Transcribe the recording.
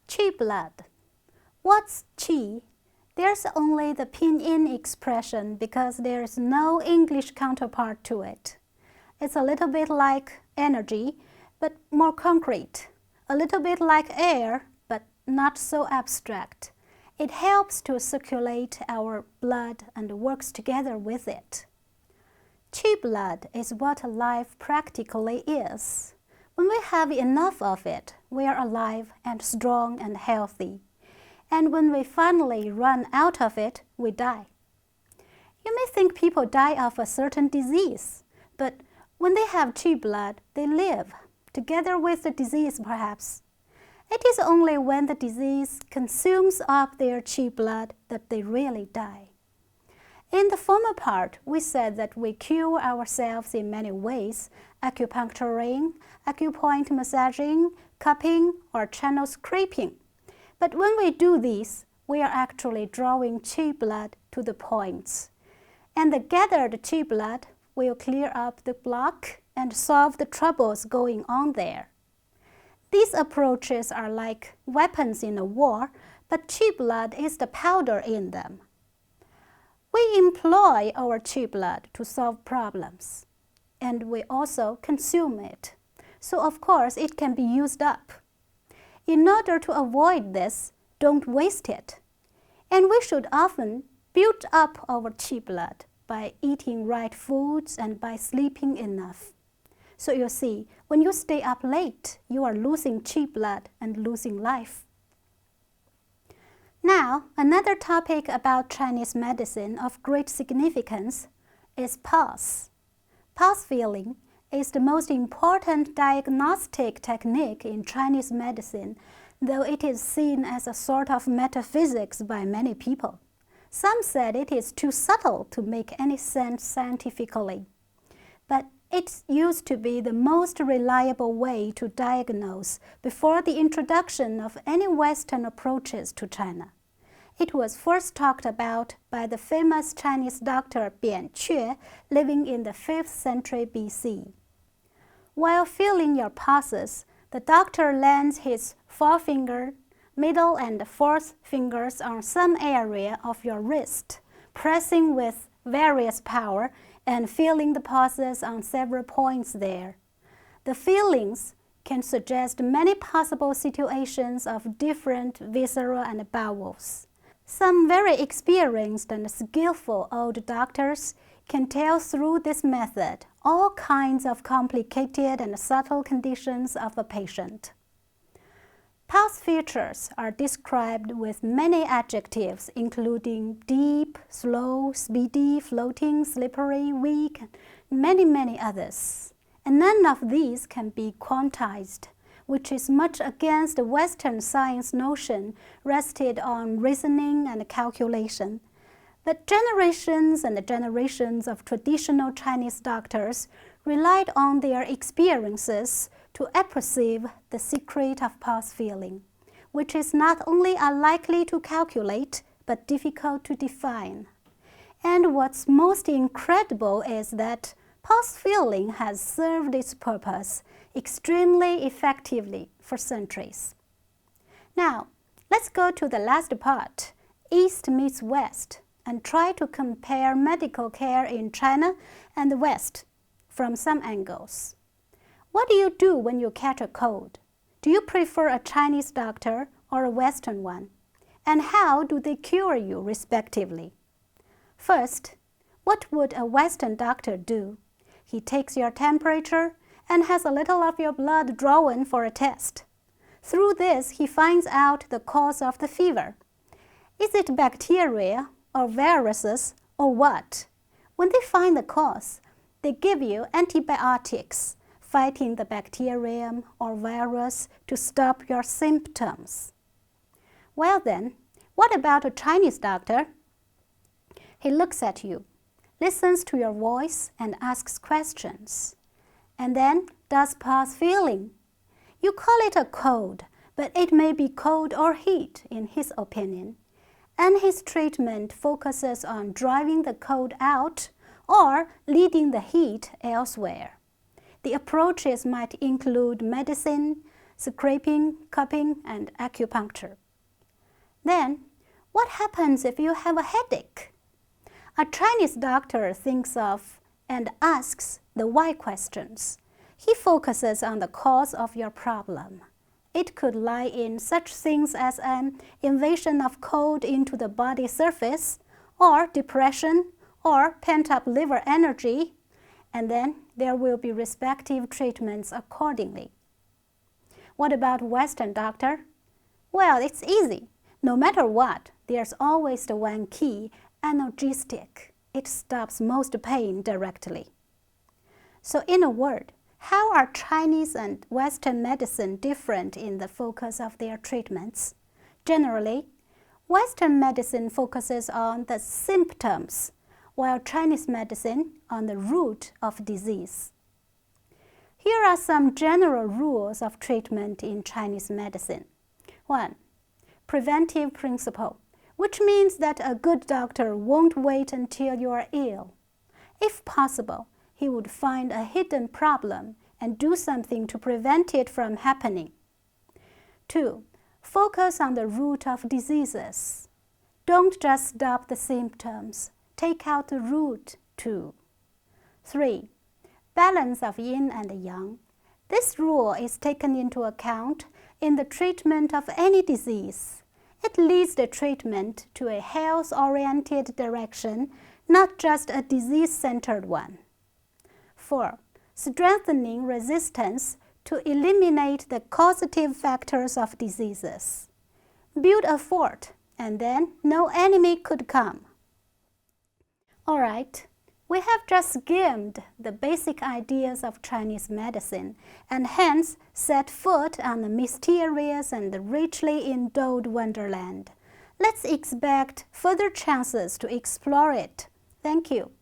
Qi blood. What's qi? There's only the pinyin expression because there's no English counterpart to it. It's a little bit like energy, but more concrete. A little bit like air, but not so abstract. It helps to circulate our blood and works together with it. Qi blood is what life practically is. When we have enough of it, we are alive and strong and healthy. And when we finally run out of it, we die. You may think people die of a certain disease, but when they have qi blood, they live, together with the disease perhaps. It is only when the disease consumes up their qi blood that they really die. In the former part, we said that we cure ourselves in many ways: acupuncturing, acupoint massaging, cupping, or channel scraping. But when we do these, we are actually drawing qi blood to the points. And the gathered qi blood will clear up the block and solve the troubles going on there. These approaches are like weapons in a war, but qi blood is the powder in them. We employ our qi blood to solve problems, and we also consume it. So of course it can be used up. In order to avoid this, don't waste it. And we should often build up our qi blood by eating right foods and by sleeping enough. So you see, when you stay up late, you are losing qi blood and losing life. Now, another topic about Chinese medicine of great significance is pulse. Pulse feeling is the most important diagnostic technique in Chinese medicine, though it is seen as a sort of metaphysics by many people. Some said it is too subtle to make any sense scientifically, but it used to be the most reliable way to diagnose before the introduction of any Western approaches to China. It was first talked about by the famous Chinese doctor Bian Que, living in the 5th century BC. While feeling your pulses, the doctor lands his forefinger, middle and fourth fingers on some area of your wrist, pressing with various power and feeling the pulses on several points there. The feelings can suggest many possible situations of different viscera and bowels. Some very experienced and skillful old doctors can tell through this method all kinds of complicated and subtle conditions of a patient. Pulse features are described with many adjectives, including deep, slow, speedy, floating, slippery, weak, and many others. And none of these can be quantized, which is much against the Western science notion rested on reasoning and calculation. But generations and generations of traditional Chinese doctors relied on their experiences to apperceive the secret of pulse feeling, which is not only unlikely to calculate, but difficult to define. And what's most incredible is that pulse feeling has served its purpose extremely effectively for centuries. Now, let's go to the last part, East meets West, and try to compare medical care in China and the West from some angles. What do you do when you catch a cold? Do you prefer a Chinese doctor or a Western one? And how do they cure you, respectively? First, what would a Western doctor do? He takes your temperature and has a little of your blood drawn for a test. Through this, he finds out the cause of the fever. Is it bacteria or viruses or what? When they find the cause, they give you antibiotics, fighting the bacterium or virus to stop your symptoms. Well then, what about a Chinese doctor? He looks at you, listens to your voice and asks questions, and then does pulse feeling. You call it a cold, but it may be cold or heat in his opinion, and his treatment focuses on driving the cold out or leading the heat elsewhere. The approaches might include medicine, scraping, cupping, and acupuncture. Then, what happens if you have a headache? A Chinese doctor thinks of and asks the why questions. He focuses on the cause of your problem. It could lie in such things as an invasion of cold into the body surface, or depression, or pent-up liver energy, and then there will be respective treatments accordingly. What about Western doctor? Well, it's easy. No matter what, there's always the one key, analgesic. It stops most pain directly. So in a word, how are Chinese and Western medicine different in the focus of their treatments? Generally, Western medicine focuses on the symptoms, while Chinese medicine on the root of disease. Here are some general rules of treatment in Chinese medicine. 1. Preventive principle, which means that a good doctor won't wait until you are ill. If possible, he would find a hidden problem and do something to prevent it from happening. 2. Focus on the root of diseases. Don't just stop the symptoms. Take out the root too. 3. Balance of yin and yang. This rule is taken into account in the treatment of any disease. It leads the treatment to a health-oriented direction, not just a disease-centered one. 4. Strengthening resistance to eliminate the causative factors of diseases. Build a fort, and then no enemy could come. All right, we have just skimmed the basic ideas of Chinese medicine and hence set foot on the mysterious and richly endowed wonderland. Let's expect further chances to explore it. Thank you.